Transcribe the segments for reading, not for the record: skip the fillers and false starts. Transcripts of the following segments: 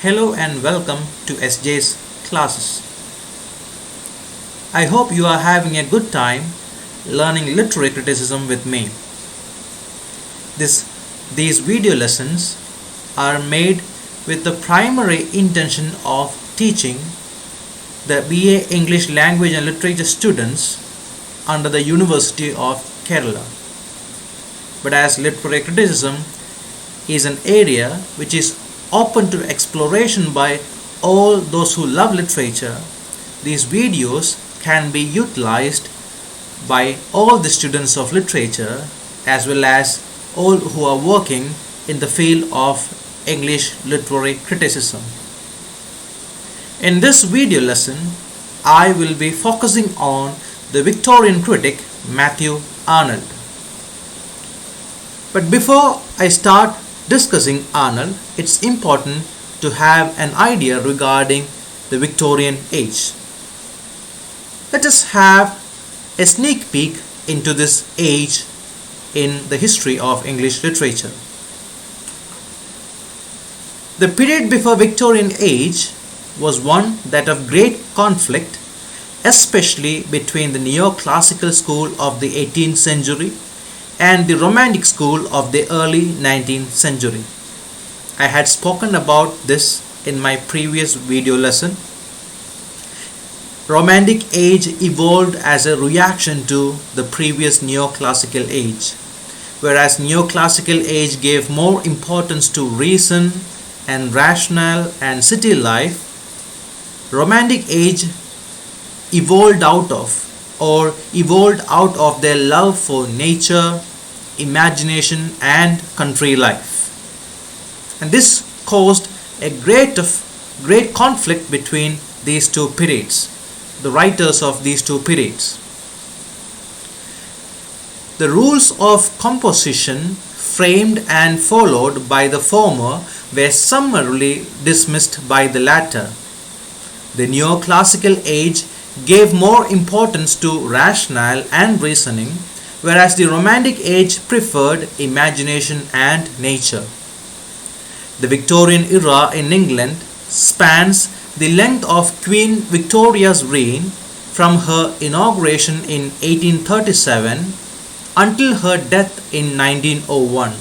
Hello and welcome to SJ's classes. I hope you are having a good time learning literary criticism with me. These video lessons are made with the primary intention of teaching the BA English Language and Literature students under the University of Kerala. But as literary criticism is an area which is open to exploration by all those who love literature, these videos can be utilized by all the students of literature as well as all who are working in the field of English literary criticism. In this video lesson, I will be focusing on the Victorian critic Mathew Arnold. But before I start discussing Arnold, it's important to have an idea regarding the Victorian age. Let us have a sneak peek into this age in the history of English literature. The period before Victorian age was one that of great conflict, especially between the neoclassical school of the 18th century and the Romantic school of the early 19th century. I had spoken about this in my previous video lesson. Romantic age evolved as a reaction to the previous neoclassical age. Whereas neoclassical age gave more importance to reason and rationale and city life, Romantic age evolved out of their love for nature, imagination and country life. And this caused a great conflict between these two periods, the writers of these two periods. The rules of composition framed and followed by the former were summarily dismissed by the latter. The neoclassical age gave more importance to rationale and reasoning, whereas the Romantic age preferred imagination and nature. The Victorian era in England spans the length of Queen Victoria's reign from her inauguration in 1837 until her death in 1901.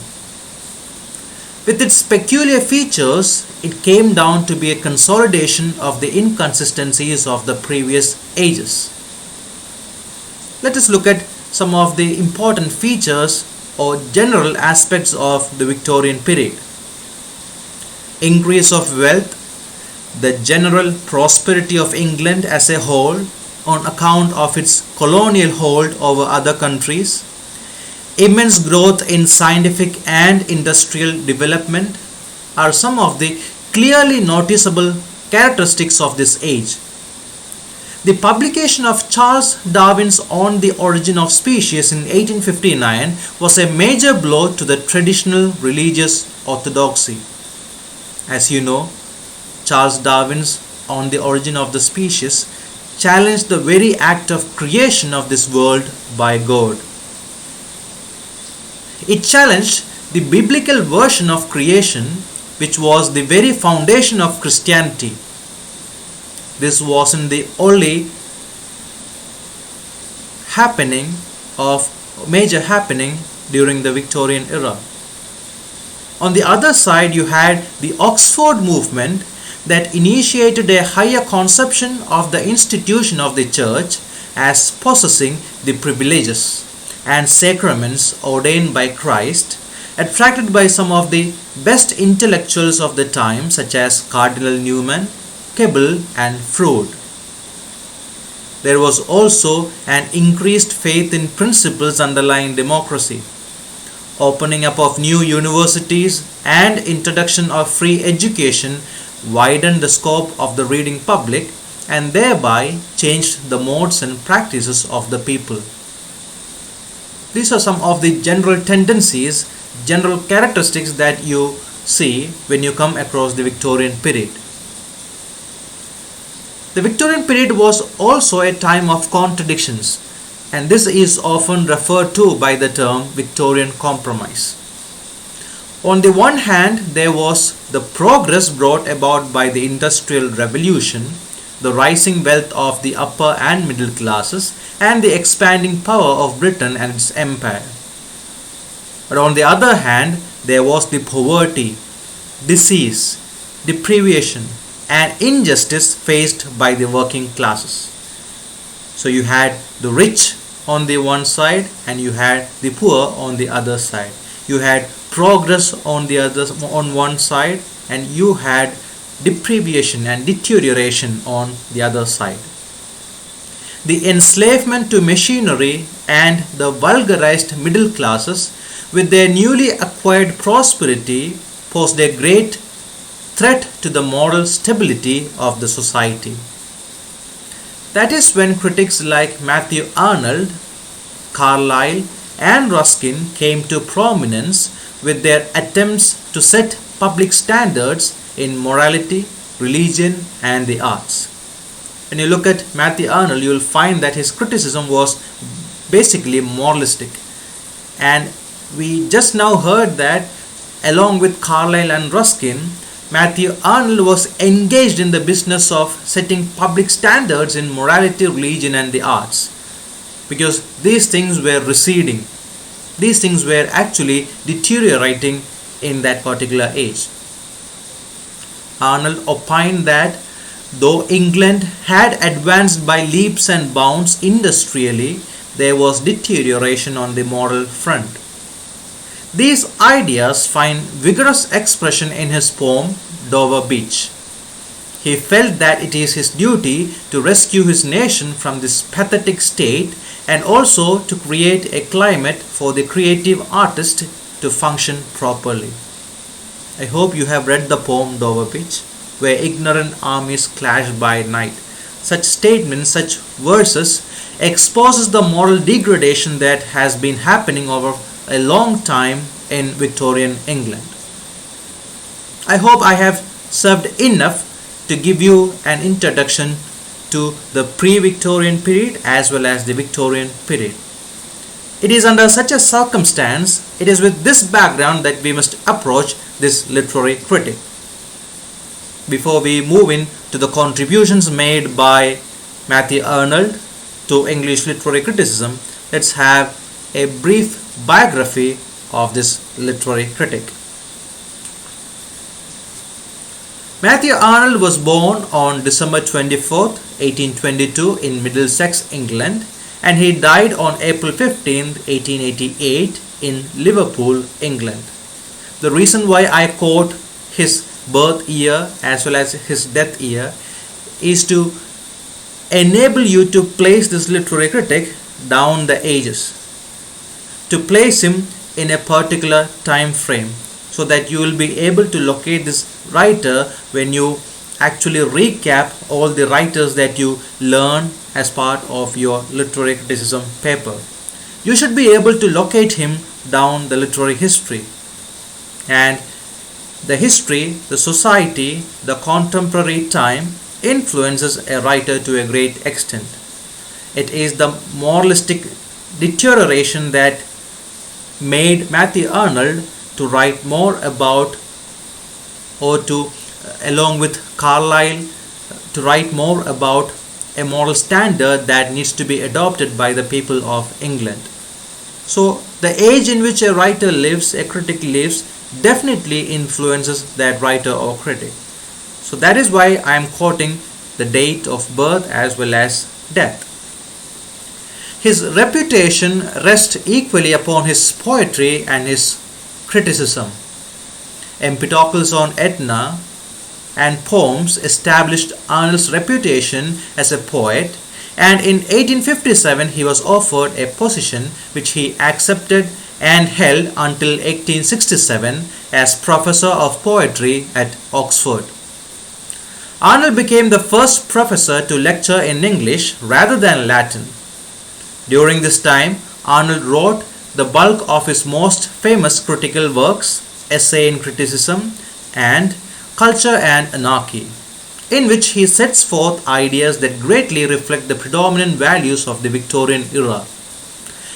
With its peculiar features, it came down to be a consolidation of the inconsistencies of the previous ages. Let us look at some of the important features or general aspects of the Victorian period. Increase of wealth, the general prosperity of England as a whole on account of its colonial hold over other countries, immense growth in scientific and industrial development are some of the clearly noticeable characteristics of this age. The publication of Charles Darwin's On the Origin of Species in 1859 was a major blow to the traditional religious orthodoxy. As you know, Charles Darwin's On the Origin of the Species challenged the very act of creation of this world by God. It challenged the biblical version of creation, which was the very foundation of Christianity. This wasn't the only major happening during the Victorian era. On the other side, you had the Oxford movement that initiated a higher conception of the institution of the church as possessing the privileges and sacraments ordained by Christ, attracted by some of the best intellectuals of the time such as Cardinal Newman, Keble and Froude. There was also an increased faith in principles underlying democracy. Opening up of new universities and introduction of free education widened the scope of the reading public and thereby changed the modes and practices of the people. These are some of the general tendencies, general characteristics that you see when you come across the Victorian period. The Victorian period was also a time of contradictions, and this is often referred to by the term Victorian Compromise. On the one hand, there was the progress brought about by the Industrial Revolution, the rising wealth of the upper and middle classes, and the expanding power of Britain and its empire. But on the other hand, there was the poverty, disease, deprivation, and injustice faced by the working classes. So you had the rich on the one side and you had the poor on the other side. You had progress on one side and you had deprivation and deterioration on the other side. The enslavement to machinery and the vulgarized middle classes with their newly acquired prosperity posed a great threat to the moral stability of the society. That is when critics like Mathew Arnold, Carlyle and Ruskin came to prominence with their attempts to set public standards in morality, religion and the arts. When you look at Mathew Arnold, you will find that his criticism was basically moralistic. And we just now heard that along with Carlyle and Ruskin, Mathew Arnold was engaged in the business of setting public standards in morality, religion and the arts. Because these things were receding. These things were actually deteriorating in that particular age. Arnold opined that though England had advanced by leaps and bounds industrially, there was deterioration on the moral front. These ideas find vigorous expression in his poem Dover Beach. He felt that it is his duty to rescue his nation from this pathetic state and also to create a climate for the creative artist to function properly. I hope you have read the poem Dover Beach, where ignorant armies clash by night. Such statements, such verses exposes the moral degradation that has been happening over a long time in Victorian England. I hope I have served enough to give you an introduction to the pre-Victorian period as well as the Victorian period. It is under such a circumstance, it is with this background that we must approach this literary critic. Before we move in to the contributions made by Mathew Arnold to English literary criticism, let's have a brief biography of this literary critic. Mathew Arnold was born on December 24, 1822 in Middlesex, England, and he died on April 15, 1888 in Liverpool, England. The reason why I quote his birth year as well as his death year is to enable you to place this literary critic down the ages, to place him in a particular time frame, so that you will be able to locate this writer when you actually recap all the writers that you learn as part of your literary criticism paper. You should be able to locate him down the literary history. And the history, the society, the contemporary time influences a writer to a great extent. It is the moralistic deterioration that made Mathew Arnold to write more about, or to, along with Carlyle, to write more about a moral standard that needs to be adopted by the people of England. So the age in which a writer lives, a critic lives, definitely influences that writer or critic. So that is why I am quoting the date of birth as well as death. His reputation rests equally upon his poetry and his criticism. Empedocles on Etna and poems established Arnold's reputation as a poet, and in 1857 he was offered a position which he accepted and held until 1867 as Professor of Poetry at Oxford. Arnold became the first professor to lecture in English rather than Latin. During this time, Arnold wrote the bulk of his most famous critical works, Essay in Criticism and Culture and Anarchy, in which he sets forth ideas that greatly reflect the predominant values of the Victorian era.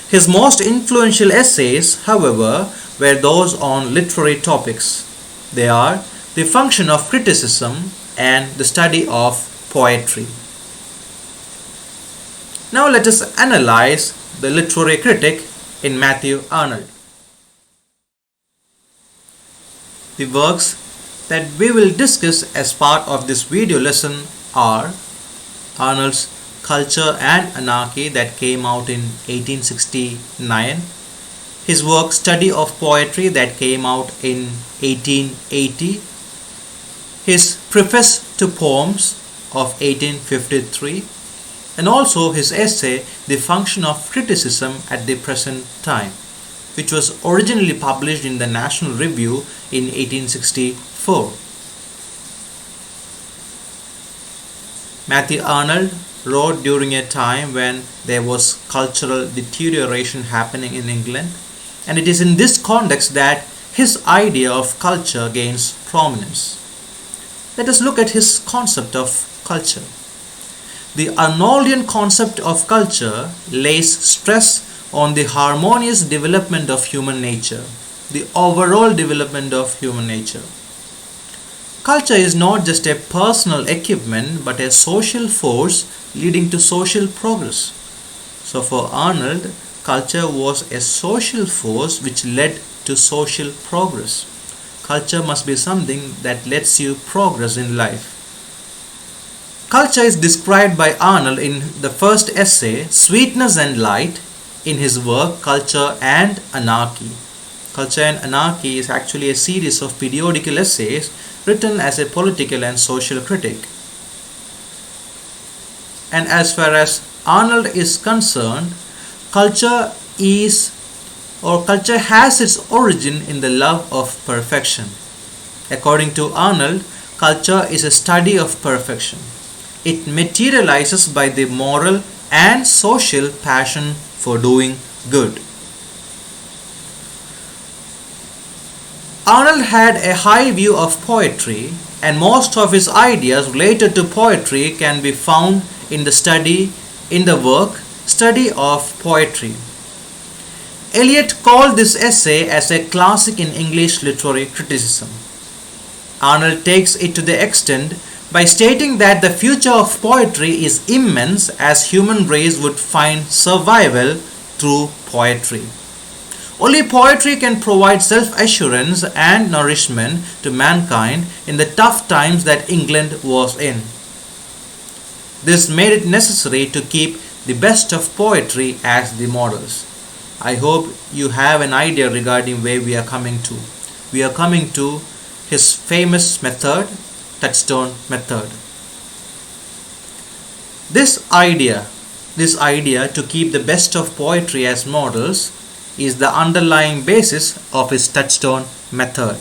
His most influential essays, however, were those on literary topics. They are the function of criticism and the study of poetry. Now let us analyze the literary critic in Mathew Arnold. The works that we will discuss as part of this video lesson are Arnold's Culture and Anarchy that came out in 1869, his work Study of Poetry that came out in 1880, his Preface to Poems of 1853, and also his essay The Function of Criticism at the Present Time, which was originally published in the National Review in 1864. Mathew Arnold wrote during a time when there was cultural deterioration happening in England, and it is in this context that his idea of culture gains prominence. Let us look at his concept of culture. The Arnoldian concept of culture lays stress on the harmonious development of human nature, the overall development of human nature. Culture is not just a personal achievement but a social force leading to social progress. So for Arnold, culture was a social force which led to social progress. Culture must be something that lets you progress in life. Culture is described by Arnold in the first essay, Sweetness and Light, in his work Culture and Anarchy. Culture and Anarchy is actually a series of periodical essays written as a political and social critic. And as far as Arnold is concerned, culture has its origin in the love of perfection. According to Arnold, culture is a study of perfection. It materializes by the moral and social passion for doing good. Arnold had a high view of poetry, and most of his ideas related to poetry can be found in the work Study of Poetry. Eliot called this essay as a classic in English literary criticism. Arnold takes it to the extent by stating that the future of poetry is immense as human race would find survival through poetry. Only poetry can provide self-assurance and nourishment to mankind in the tough times that England was in. This made it necessary to keep the best of poetry as the models. I hope you have an idea regarding where we are coming to. We are coming to his famous method, Touchstone Method. This idea to keep the best of poetry as models is the underlying basis of his Touchstone Method.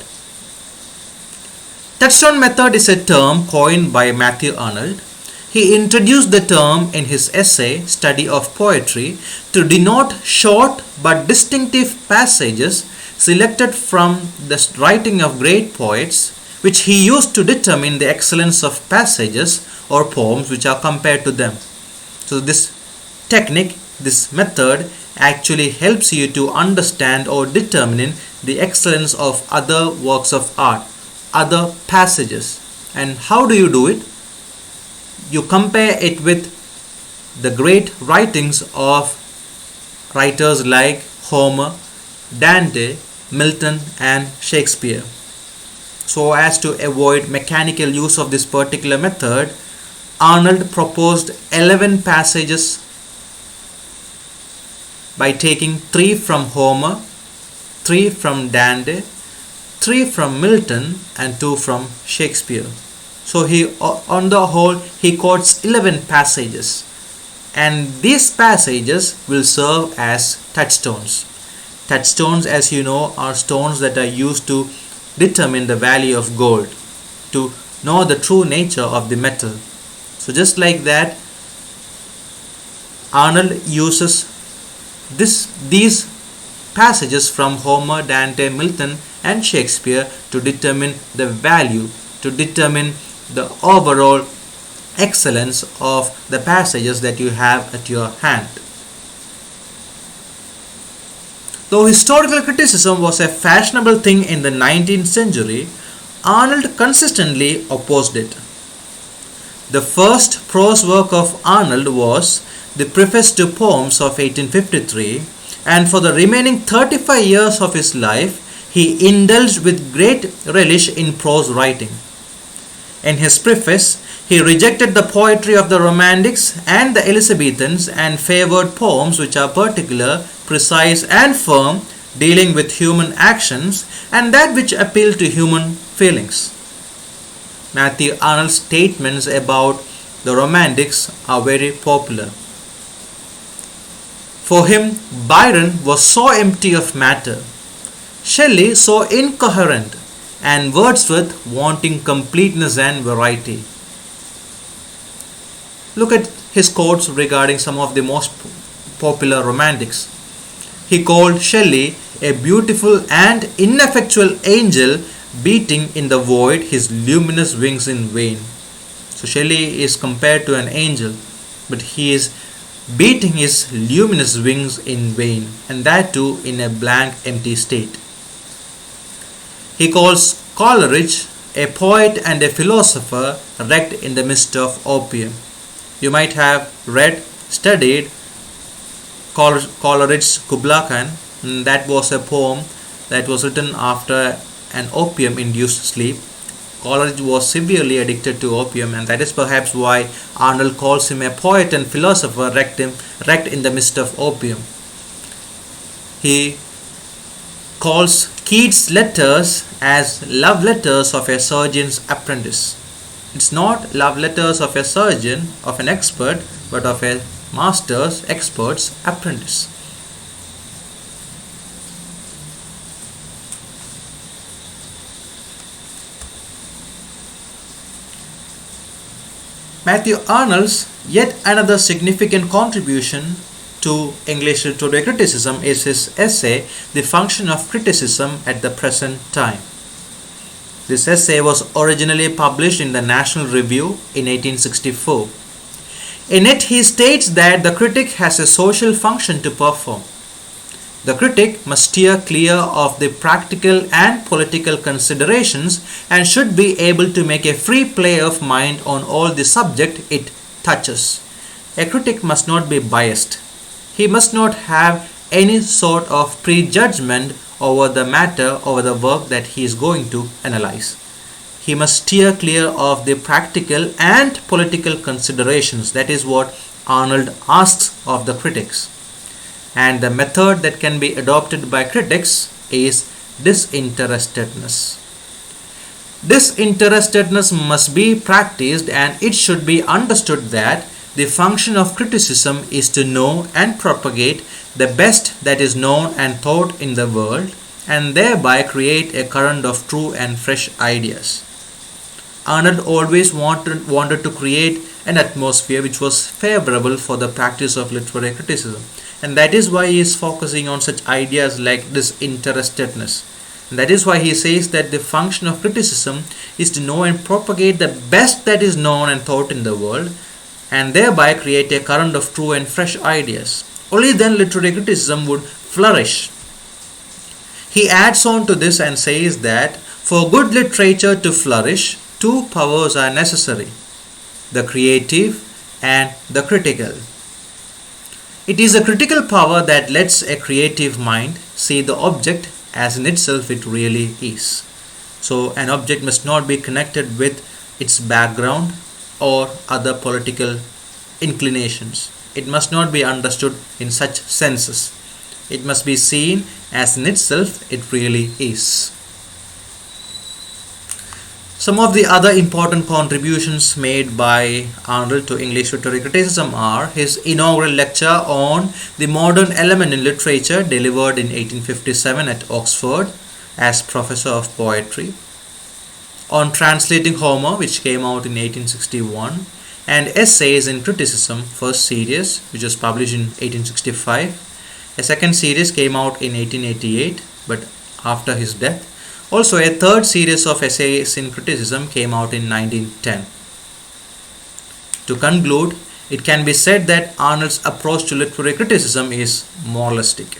Touchstone Method is a term coined by Mathew Arnold. He introduced the term in his essay Study of Poetry to denote short but distinctive passages selected from the writing of great poets, which he used to determine the excellence of passages or poems which are compared to them. So this technique, this method actually helps you to understand or determine the excellence of other works of art, other passages. And how do you do it? You compare it with the great writings of writers like Homer, Dante, Milton and Shakespeare. So as to avoid mechanical use of this particular method, Arnold proposed 11 passages by taking 3 from Homer, 3 from Dante, 3 from Milton and 2 from Shakespeare. So on the whole he quotes 11 passages, and these passages will serve as touchstones. Touchstones, as you know, are stones that are used to determine the value of gold, to know the true nature of the metal. So just like that, Arnold uses these passages from Homer, Dante, Milton and Shakespeare to determine the value, to determine the overall excellence of the passages that you have at your hand. Though historical criticism was a fashionable thing in the 19th century, Arnold consistently opposed it. The first prose work of Arnold was the Preface to Poems of 1853, and for the remaining 35 years of his life, he indulged with great relish in prose writing. In his preface, he rejected the poetry of the Romantics and the Elizabethans and favored poems which are particular, precise, and firm, dealing with human actions and that which appeal to human feelings. Mathew Arnold's statements about the Romantics are very popular. For him, Byron was so empty of matter, Shelley so incoherent, and Wordsworth wanting completeness and variety. Look at his quotes regarding some of the most popular Romantics. He called Shelley a beautiful and ineffectual angel beating in the void his luminous wings in vain. So Shelley is compared to an angel, but he is beating his luminous wings in vain, and that too in a blank, empty state. He calls Coleridge a poet and a philosopher wrecked in the midst of opium. You might have studied Coleridge's Kubla Khan. That was a poem that was written after an opium-induced sleep. Coleridge was severely addicted to opium, and that is perhaps why Arnold calls him a poet and philosopher wrecked in the midst of opium. He calls Keats' letters as love letters of a surgeon's apprentice. It's not love letters of a surgeon, of an expert, but of a master's, expert's apprentice. Mathew Arnold's yet another significant contribution to English literary criticism is his essay, The Function of Criticism at the Present Time. This essay was originally published in the National Review in 1864. In it, he states that the critic has a social function to perform. The critic must steer clear of the practical and political considerations and should be able to make a free play of mind on all the subject it touches. A critic must not be biased. He must not have any sort of prejudgment over the matter, over the work that he is going to analyze. He must steer clear of the practical and political considerations. That is what Arnold asks of the critics. And the method that can be adopted by critics is disinterestedness. Disinterestedness must be practiced, and it should be understood that the function of criticism is to know and propagate the best that is known and thought in the world, and thereby create a current of true and fresh ideas. Arnold always wanted to create an atmosphere which was favorable for the practice of literary criticism, and that is why he is focusing on such ideas like disinterestedness. And that is why he says that the function of criticism is to know and propagate the best that is known and thought in the world, and thereby create a current of true and fresh ideas. Only then literary criticism would flourish. He adds on to this and says that for good literature to flourish, two powers are necessary: the creative and the critical. It is a critical power that lets a creative mind see the object as in itself it really is. So an object must not be connected with its background or other political inclinations. It must not be understood in such senses. It must be seen as in itself it really is. Some of the other important contributions made by Arnold to English literary criticism are his inaugural lecture on the modern element in literature, delivered in 1857 at Oxford as professor of poetry, on translating Homer, which came out in 1861, and Essays in Criticism, first series, which was published in 1865. A second series came out in 1888, but after his death. Also, a third series of Essays in Criticism came out in 1910. To conclude, it can be said that Arnold's approach to literary criticism is moralistic.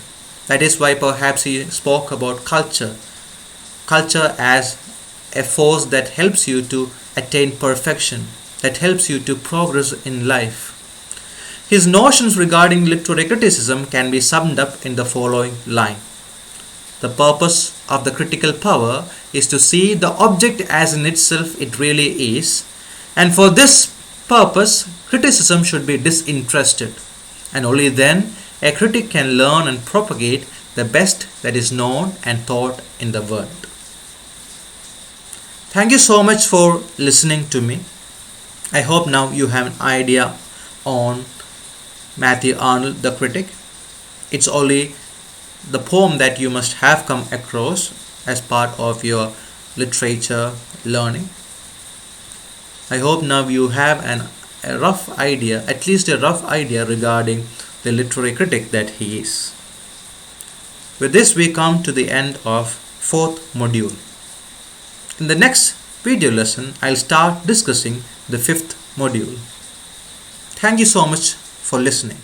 That is why perhaps he spoke about culture. Culture as a force that helps you to attain perfection, that helps you to progress in life. His notions regarding literary criticism can be summed up in the following line. The purpose of the critical power is to see the object as in itself it really is, and for this purpose, criticism should be disinterested, and only then a critic can learn and propagate the best that is known and taught in the world. Thank you so much for listening to me. I hope now you have an idea on Mathew Arnold the critic. It's only the poem that you must have come across as part of your literature learning. I hope now you have a rough idea, at least a rough idea regarding the literary critic that he is. With this, we come to the end of 4th module. In the next video lesson, I'll start discussing the 5th module. Thank you so much for listening.